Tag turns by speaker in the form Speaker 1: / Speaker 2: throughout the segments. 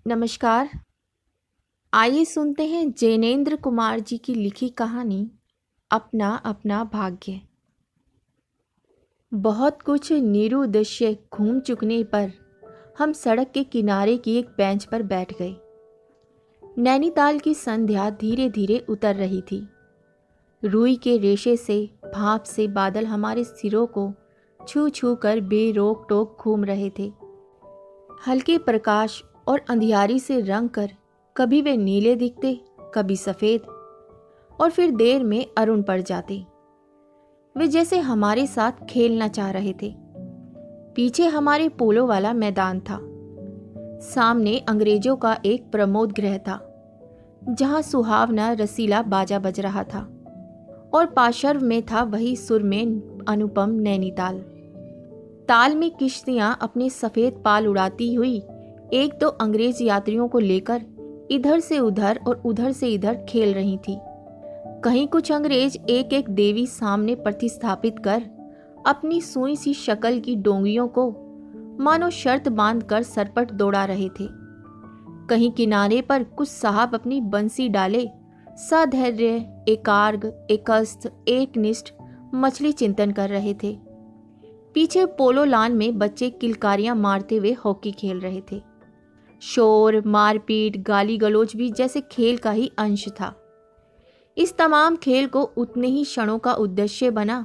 Speaker 1: नमस्कार। आइए सुनते हैं जैनेंद्र कुमार जी की लिखी कहानी अपना अपना भाग्य। बहुत कुछ निरुद्देश्य घूम चुकने पर हम सड़क के किनारे की एक बेंच पर बैठ गए। नैनीताल की संध्या धीरे धीरे उतर रही थी। रुई के रेशे से भाप से बादल हमारे सिरों को छू छू कर बेरोक टोक घूम रहे थे। हल्के प्रकाश और अंधियारी से रंग कर कभी वे नीले दिखते, कभी सफ़ेद, और फिर देर में अरुण पड़ जाते। वे जैसे हमारे साथ खेलना चाह रहे थे। पीछे हमारे पोलो वाला मैदान था। सामने अंग्रेजों का एक प्रमोद गृह था, जहां सुहावना रसीला बाजा बज रहा था, और पार्श्व में था वही सुर में अनुपम नैनीताल। ताल में किश्तियां अपने सफ़ेद पाल उड़ाती हुई एक दो अंग्रेज यात्रियों को लेकर इधर से उधर और उधर से इधर खेल रही थी। कहीं कुछ अंग्रेज एक एक देवी सामने प्रतिस्थापित कर अपनी सुई सी शक्ल की डोंगियों को मानो शर्त बांधकर सरपट दौड़ा रहे थे। कहीं किनारे पर कुछ साहब अपनी बंसी डाले सधैर्य, एकाग्र, एकस्थ, एकनिष्ठ मछली चिंतन कर रहे थे। पीछे पोलो लान में बच्चे किलकारियां मारते हुए हॉकी खेल रहे थे। शोर, मारपीट, गाली गलौज भी जैसे खेल का ही अंश था। इस तमाम खेल को उतने ही क्षणों का उद्देश्य बना।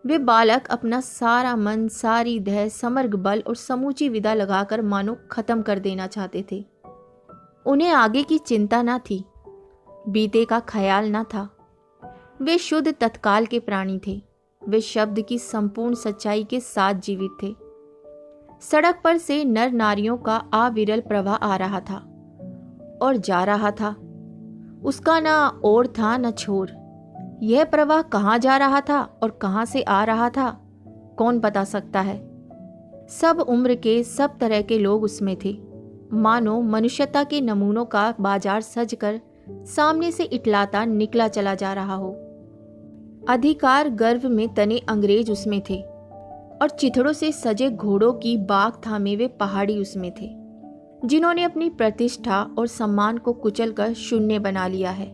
Speaker 1: वे बालक अपना सारा मन, सारी देह, समग्र बल और समूची विदा लगाकर मानो खत्म कर देना चाहते थे। उन्हें आगे की चिंता न थी, बीते का ख्याल न था। वे शुद्ध तत्काल के प्राणी थे। वे शब्द की संपूर्ण सच्चाई के साथ जीवित थे। सड़क पर से नर नारियों का अविरल प्रवाह आ रहा था और जा रहा था। उसका ना ओर था न छोर। यह प्रवाह कहाँ जा रहा था और कहाँ से आ रहा था, कौन बता सकता है। सब उम्र के, सब तरह के लोग उसमें थे। मानो मनुष्यता के नमूनों का बाजार सजकर सामने से इटलाता निकला चला जा रहा हो। अधिकार गर्व में तने अंग्रेज उसमें थे, और चिथड़ों से सजे घोड़ों की बाग थामे वे पहाड़ी उसमें थे, जिन्होंने अपनी प्रतिष्ठा और सम्मान को कुचल कर शून्य बना लिया है,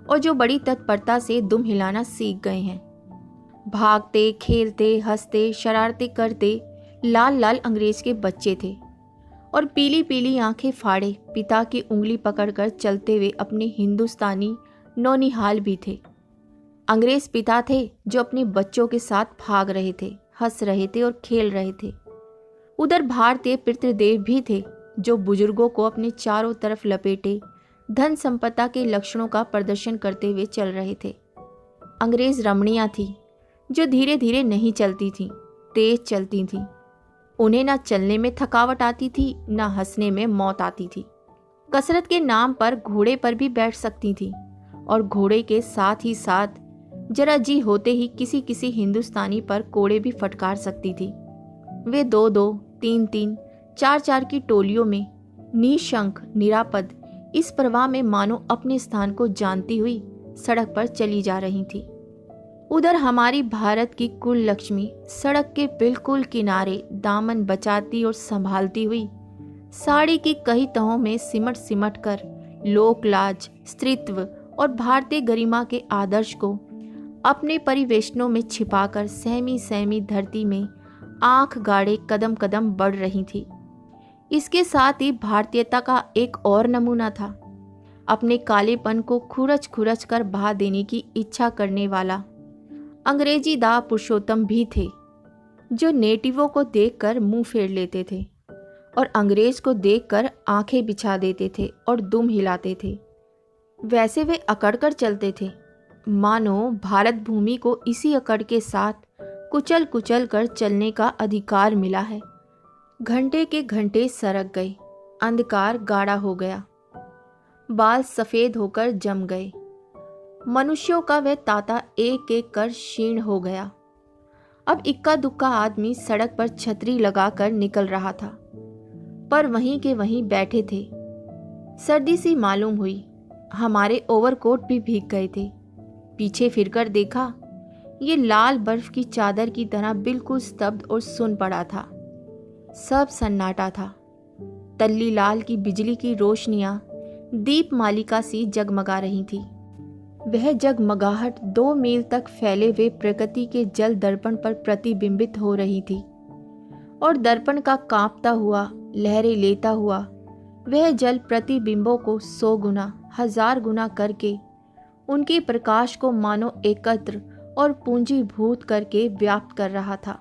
Speaker 1: और जो बड़ी तत्परता से दुम हिलाना सीख गए हैं। भागते, खेलते, हंसते, शरारतें करते लाल लाल अंग्रेज के बच्चे थे, और पीली पीली आंखें फाड़े पिता की उंगली पकड़कर चलते हुए अपने हिंदुस्तानी नौनिहाल भी थे। अंग्रेज पिता थे जो अपने बच्चों के साथ भाग रहे थे, हंस रहे थे और खेल रहे थे। उधर भारतीय पितृदेव भी थे जो बुजुर्गों को अपने चारों तरफ लपेटे धन संपदा के लक्षणों का प्रदर्शन करते हुए चल रहे थे। अंग्रेज रमणियां थी जो धीरे धीरे नहीं चलती थीं, तेज चलती थीं। उन्हें ना चलने में थकावट आती थी, ना हंसने में मौत आती थी। कसरत के नाम पर घोड़े पर भी बैठ सकती थी, और घोड़े के साथ ही साथ जरा जी होते ही किसी किसी हिंदुस्तानी पर कोड़े भी फटकार सकती थी। वे दो दो, तीन तीन, चार चार की टोलियों में निशंक, निरापद इस प्रवाह में मानो अपने स्थान को जानती हुई सड़क पर चली जा रही थी। उधर हमारी भारत की कुल लक्ष्मी सड़क के बिल्कुल किनारे दामन बचाती और संभालती हुई साड़ी की कई तहों में सिमट सिमट कर लोक लाज, स्त्रीत्व और भारतीय गरिमा के आदर्श को अपने परिवेशनों में छिपाकर सहमी सहमी धरती में आंख गाड़े कदम कदम बढ़ रही थी। इसके साथ ही भारतीयता का एक और नमूना था। अपने कालेपन को खुरच खुरच कर बहा देने की इच्छा करने वाला अंग्रेजी दा पुरुषोत्तम भी थे, जो नेटिवों को देखकर मुंह फेर लेते थे और अंग्रेज को देखकर आंखें बिछा देते थे और दुम हिलाते थे। वैसे वे अकड़ कर चलते थे, मानो भारत भूमि को इसी अकड़ के साथ कुचल कुचल कर चलने का अधिकार मिला है। घंटे के घंटे सरक गए, अंधकार गाढ़ा हो गया, बाल सफ़ेद होकर जम गए। मनुष्यों का वह ताता एक एक कर क्षीण हो गया। अब इक्का दुक्का आदमी सड़क पर छतरी लगाकर निकल रहा था, पर वहीं के वहीं बैठे थे। सर्दी सी मालूम हुई। हमारे ओवरकोट भी भीग गए थे। पीछे फिरकर देखा, ये लाल बर्फ की चादर की तरह बिल्कुल स्तब्ध और सुन पड़ा था। सब सन्नाटा था। तल्ली लाल की बिजली की रोशनियां दीप मालिका सी जगमगा रही थी। वह जगमगाहट 2 मील तक फैले हुए प्रकृति के जल दर्पण पर प्रतिबिंबित हो रही थी और दर्पण का कांपता हुआ, लहरें लेता हुआ वह जल प्रतिबिंबों को 100 गुना, 1000 गुना करके उनके प्रकाश को मानो एकत्र और पूंजीभूत करके व्याप्त कर रहा था।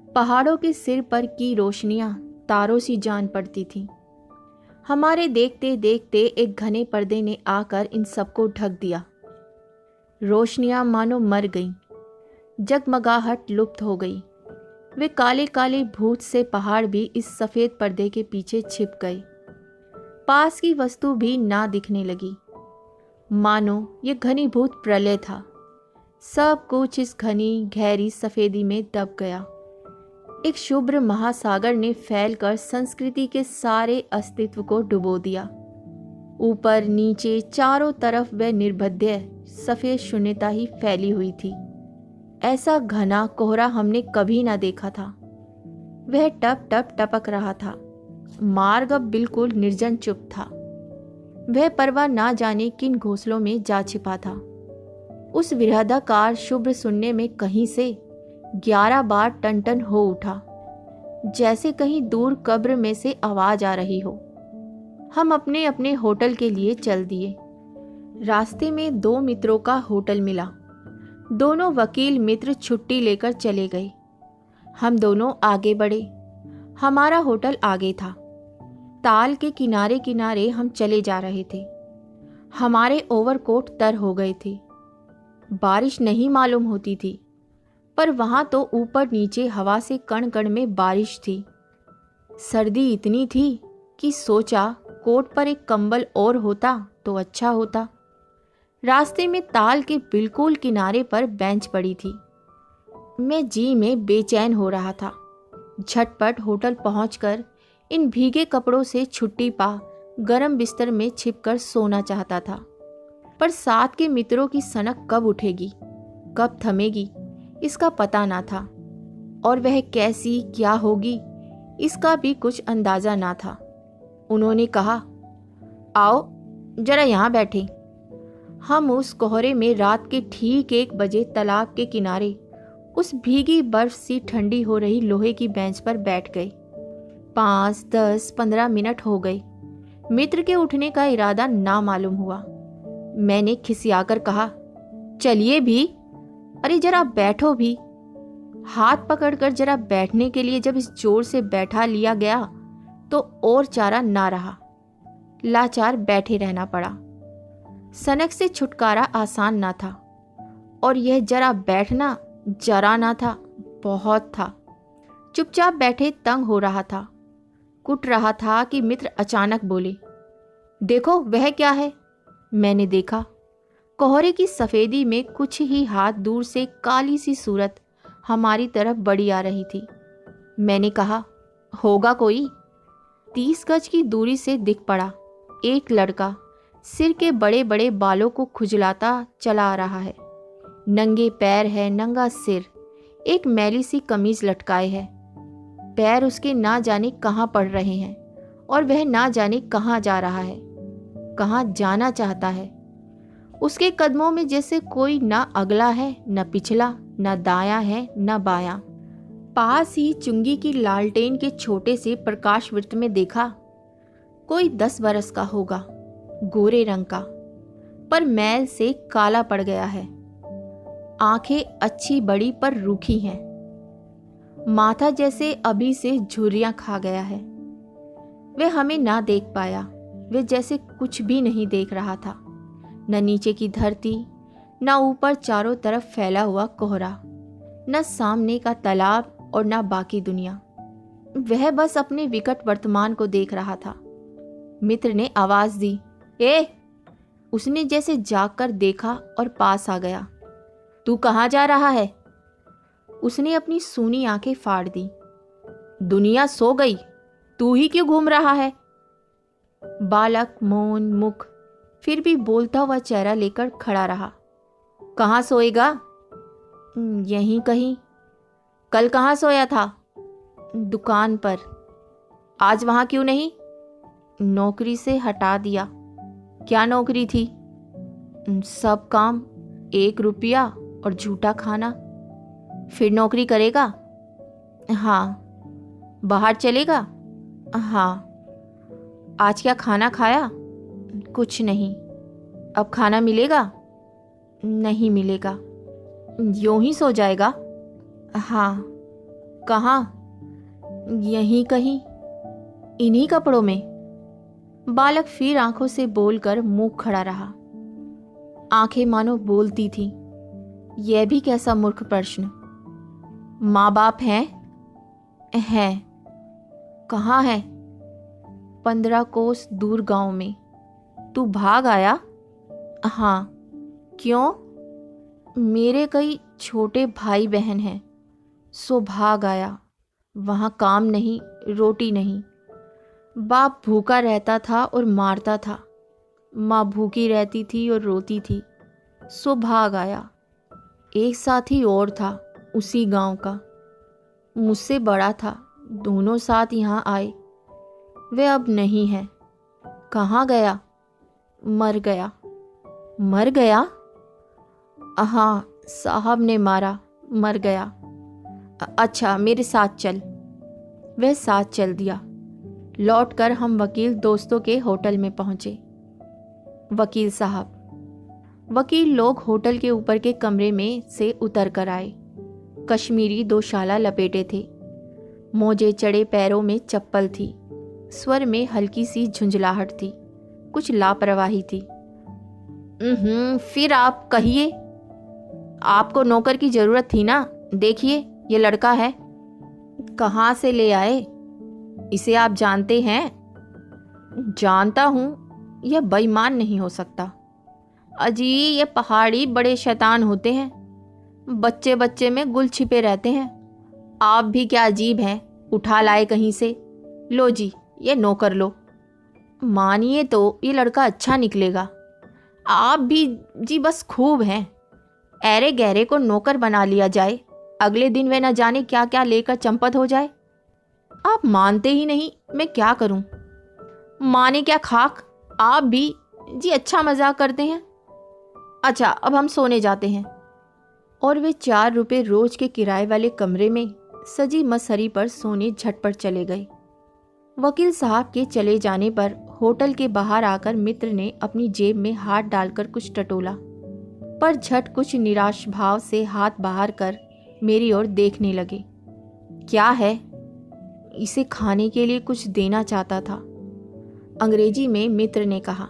Speaker 1: पहाड़ों के सिर पर की रोशनियां तारों सी जान पड़ती थीं। हमारे देखते देखते एक घने पर्दे ने आकर इन सबको ढक दिया। रोशनियां मानो मर गईं, जगमगाहट लुप्त हो गई। वे काले काले भूत से पहाड़ भी इस सफ़ेद पर्दे के पीछे छिप गए। पास की वस्तु भी ना दिखने लगी, मानो ये घनीभूत प्रलय था। सब कुछ इस घनी गहरी सफ़ेदी में दब गया। एक शुभ्र महासागर ने फैलकर संस्कृति के सारे अस्तित्व को डुबो दिया। ऊपर नीचे चारों तरफ वह निर्भद्य सफ़ेद शून्यता ही फैली हुई थी। ऐसा घना कोहरा हमने कभी ना देखा था। वह टप टप टपक रहा था। मार्ग अब बिल्कुल निर्जन चुप था। वह परवा ना जाने किन घोंसलों में जा छिपा था। उस विरहदाकार शुभ्र शून्य में कहीं से 11 बार टन हो उठा, जैसे कहीं दूर कब्र में से आवाज आ रही हो। हम अपने अपने होटल के लिए चल दिए। रास्ते में 2 मित्रों का होटल मिला। दोनों वकील मित्र छुट्टी लेकर चले गए। हम दोनों आगे बढ़े। हमारा होटल आगे था। ताल के किनारे किनारे हम चले जा रहे थे। हमारे ओवरकोट तर हो गए थे। बारिश नहीं मालूम होती थी, पर वहां तो ऊपर नीचे हवा से कण कण में बारिश थी। सर्दी इतनी थी कि सोचा कोट पर एक कंबल और होता तो अच्छा होता। रास्ते में ताल के बिल्कुल किनारे पर बेंच पड़ी थी। मैं जी में बेचैन हो रहा था। झटपट होटल पहुंचकर इन भीगे कपड़ों से छुट्टी पा गरम बिस्तर में छिपकर सोना चाहता था, पर साथ के मित्रों की सनक कब उठेगी, कब थमेगी, इसका पता ना था। और वह कैसी क्या होगी, इसका भी कुछ अंदाजा ना था। उन्होंने कहा, आओ जरा यहाँ बैठे। हम उस कोहरे में रात के ठीक 1 बजे तालाब के किनारे उस भीगी बर्फ सी ठंडी हो रही लोहे की बेंच पर बैठ गए। 5, 10, 15 मिनट हो गए। मित्र के उठने का इरादा ना मालूम हुआ। मैंने खिसियाकर कहा, चलिए भी, अरे जरा बैठो भी। हाथ पकड़कर जरा बैठने के लिए जब इस जोर से बैठा लिया गया तो और चारा ना रहा। लाचार बैठे रहना पड़ा। सनक से छुटकारा आसान ना था, और यह जरा बैठना जरा ना था, बहुत था। चुपचाप बैठे तंग हो रहा था, कुट रहा था कि मित्र अचानक बोले, देखो वह क्या है। मैंने देखा। कोहरे की सफ़ेदी में कुछ ही हाथ दूर से काली सी सूरत हमारी तरफ बढ़ी आ रही थी। मैंने कहा, होगा कोई। 30 गज की दूरी से दिख पड़ा एक लड़का सिर के बड़े बड़े बालों को खुजलाता चला आ रहा है। नंगे पैर है, नंगा सिर, एक मैली सी कमीज लटकाए है। पैर उसके ना जाने कहाँ पड़ रहे हैं और वह ना जाने कहाँ जा रहा है, कहाँ जाना चाहता है। उसके कदमों में जैसे कोई ना अगला है, न पिछला, न दायां है, न बायां। पास ही चुंगी की लालटेन के छोटे से प्रकाश वृत्त में देखा, कोई 10 बरस का होगा, गोरे रंग का, पर मैल से काला पड़ गया है। आंखें अच्छी बड़ी पर रूखी हैं। माथा जैसे अभी से झुर्रियां खा गया है। वह हमें ना देख पाया। वह जैसे कुछ भी नहीं देख रहा था, न नीचे की धरती, न ऊपर चारों तरफ फैला हुआ कोहरा, न सामने का तालाब और न बाकी दुनिया। वह बस अपने विकट वर्तमान को देख रहा था। मित्र ने आवाज दी, ए! उसने जैसे जागकर देखा और पास आ गया। तू कहाँ जा रहा है? उसने अपनी सूनी आंखें फाड़ दी। दुनिया सो गई, तू ही क्यों घूम रहा है? बालक मौन मुख, फिर भी बोलता हुआ चेहरा लेकर खड़ा रहा। कहाँ सोएगा? यहीं कहीं। कल कहाँ सोया था? दुकान पर। आज वहां क्यों नहीं? नौकरी से हटा दिया। क्या नौकरी थी? सब काम, 1 रुपया और झूठा खाना। फिर नौकरी करेगा? हाँ। बाहर चलेगा? हाँ। आज क्या खाना खाया? कुछ नहीं। अब खाना मिलेगा? नहीं मिलेगा। यूं ही सो जाएगा? हाँ। कहाँ? यहीं कहीं, इन्हीं कपड़ों में। बालक फिर आंखों से बोलकर मुंह खड़ा रहा। आंखें मानो बोलती थीं। यह भी कैसा मूर्ख प्रश्न। माँ बाप हैं? हैं। कहाँ है? 15 कोस दूर गांव में। तू भाग आया? हाँ। क्यों? मेरे कई छोटे भाई बहन हैं, सो भाग आया। वहाँ काम नहीं, रोटी नहीं। बाप भूखा रहता था और मारता था। माँ भूखी रहती थी और रोती थी, सो भाग आया। एक साथी और था उसी गांव का, मुझसे बड़ा था। दोनों साथ यहाँ आए। वे अब नहीं है। कहाँ गया? मर गया। मर गया? हाँ, साहब ने मारा, मर गया। अच्छा, मेरे साथ चल। वह साथ चल दिया। लौटकर हम वकील दोस्तों के होटल में पहुंचे। वकील साहब। वकील लोग होटल के ऊपर के कमरे में से उतर कर आए। कश्मीरी 2 शाला लपेटे थे, मोजे चढ़े, पैरों में चप्पल थी। स्वर में हल्की सी झुंझलाहट थी, कुछ लापरवाही थी। फिर आप कहिए। आपको नौकर की जरूरत थी ना? देखिए, ये लड़का है। कहाँ से ले आए? इसे आप जानते हैं? जानता हूँ, यह बेईमान नहीं हो सकता। अजी, ये पहाड़ी बड़े शैतान होते हैं। बच्चे बच्चे में गुल छिपे रहते हैं। आप भी क्या अजीब हैं, उठा लाए कहीं से। लो जी, ये नौकर लो। मानिए तो ये लड़का अच्छा निकलेगा। आप भी जी बस खूब हैं। ऐरे गहरे को नौकर बना लिया जाए, अगले दिन वे न जाने क्या क्या लेकर चंपत हो जाए। आप मानते ही नहीं, मैं क्या करूं? माने क्या खाक, आप भी जी अच्छा मजाक करते हैं। अच्छा, अब हम सोने जाते हैं। और वे 4 रुपए रोज के किराए वाले कमरे में सजी मसहरी पर सोने झटपट चले गए। वकील साहब के चले जाने पर होटल के बाहर आकर मित्र ने अपनी जेब में हाथ डालकर कुछ टटोला, पर झट कुछ निराश भाव से हाथ बाहर कर मेरी ओर देखने लगे। क्या है? इसे खाने के लिए कुछ देना चाहता था। अंग्रेजी में मित्र ने कहा,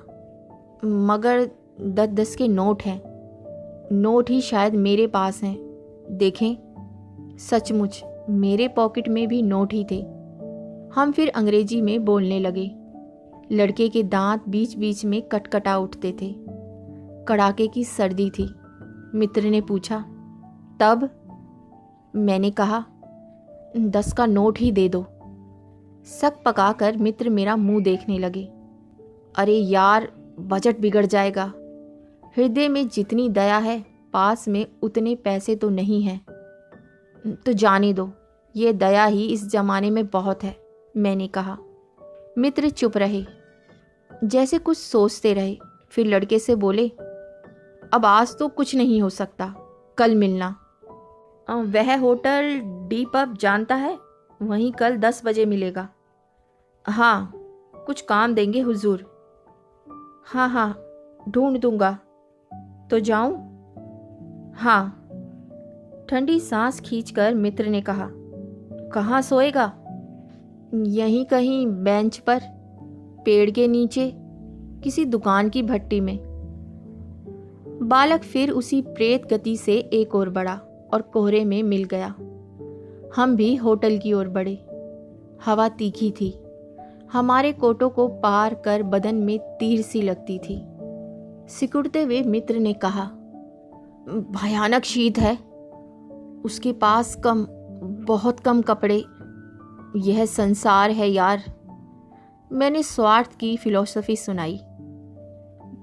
Speaker 1: मगर 10-10 के नोट हैं। नोट ही शायद मेरे पास हैं। देखें। सचमुच मेरे पॉकेट में भी नोट ही थे। हम फिर अंग्रेजी में बोलने लगे। लड़के के दांत बीच बीच में कटकटा उठते थे। कड़ाके की सर्दी थी। मित्र ने पूछा, तब? मैंने कहा, 10 का नोट ही दे दो। सक पकाकर मित्र मेरा मुंह देखने लगे। अरे यार, बजट बिगड़ जाएगा। हृदय में जितनी दया है, पास में उतने पैसे तो नहीं हैं। तो जाने दो, ये दया ही इस जमाने में बहुत है, मैंने कहा। मित्र चुप रहे, जैसे कुछ सोचते रहे। फिर लड़के से बोले, अब आज तो कुछ नहीं हो सकता, कल मिलना। वह होटल डी पब जानता है? वहीं कल 10 बजे मिलेगा। हाँ, कुछ काम देंगे हुजूर। हाँ हाँ, ढूंढ दूंगा। तो जाऊं? हाँ। ठंडी सांस खींचकर मित्र ने कहा, कहाँ सोएगा? यहीं कहीं बेंच पर, पेड़ के नीचे, किसी दुकान की भट्टी में। बालक फिर उसी प्रेत गति से एक ओर बढ़ा और कोहरे में मिल गया। हम भी होटल की ओर बढ़े। हवा तीखी थी, हमारे कोटों को पार कर बदन में तीर सी लगती थी। सिकुड़ते हुए मित्र ने कहा, भयानक शीत है। उसके पास कम, बहुत कम कपड़े। यह संसार है यार। मैंने स्वार्थ की फिलॉसफी सुनाई।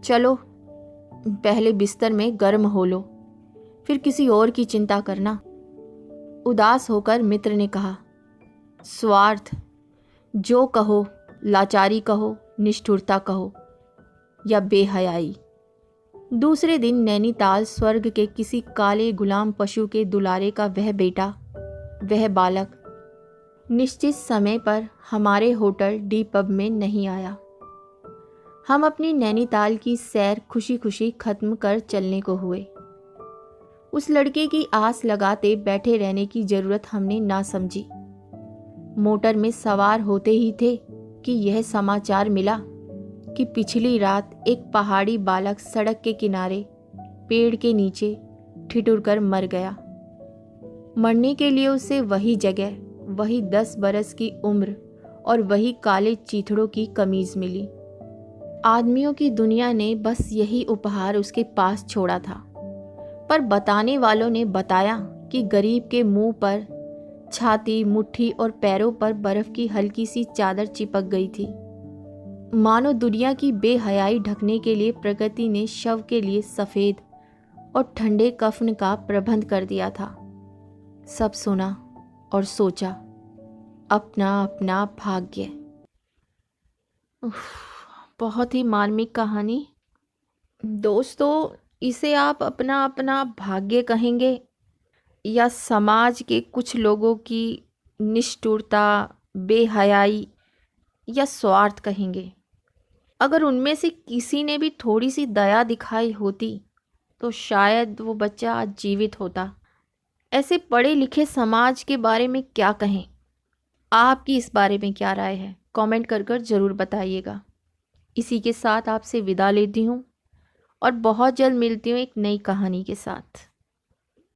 Speaker 1: चलो, पहले बिस्तर में गर्म हो लो, फिर किसी और की चिंता करना। उदास होकर मित्र ने कहा, स्वार्थ, जो कहो, लाचारी कहो, निष्ठुरता कहो या बेहयाई। दूसरे दिन नैनीताल स्वर्ग के किसी काले गुलाम पशु के दुलारे का वह बेटा, वह बालक निश्चित समय पर हमारे होटल डी पब में नहीं आया। हम अपनी नैनीताल की सैर खुशी खुशी खत्म कर चलने को हुए। उस लड़के की आस लगाते बैठे रहने की जरूरत हमने ना समझी। मोटर में सवार होते ही थे कि यह समाचार मिला कि पिछली रात एक पहाड़ी बालक सड़क के किनारे पेड़ के नीचे ठिठुर कर मर गया। मरने के लिए उसे वही जगह, वही 10 बरस की उम्र और वही काले चीथड़ों की कमीज मिली। आदमियों की दुनिया ने बस यही उपहार उसके पास छोड़ा था, पर बताने वालों ने बताया कि गरीब के मुंह पर, छाती, मुट्ठी और पैरों पर बर्फ की हल्की सी चादर चिपक गई थी। मानो दुनिया की बेहयाई ढकने के लिए प्रकृति ने शव के लिए सफ़ेद और ठंडे कफन का प्रबंध कर दिया था। सब सुना और सोचा, अपना अपना भाग्य। बहुत ही मार्मिक कहानी दोस्तों। इसे आप अपना अपना भाग्य कहेंगे या समाज के कुछ लोगों की निष्ठुरता, बेहयाई या स्वार्थ कहेंगे। अगर उनमें से किसी ने भी थोड़ी सी दया दिखाई होती तो शायद वो बच्चा आज जीवित होता। ऐसे पढ़े लिखे समाज के बारे में क्या कहें? आपकी इस बारे में क्या राय है? कमेंट कर कर ज़रूर बताइएगा। इसी के साथ आपसे विदा लेती हूँ और बहुत जल्द मिलती हूँ एक नई कहानी के साथ।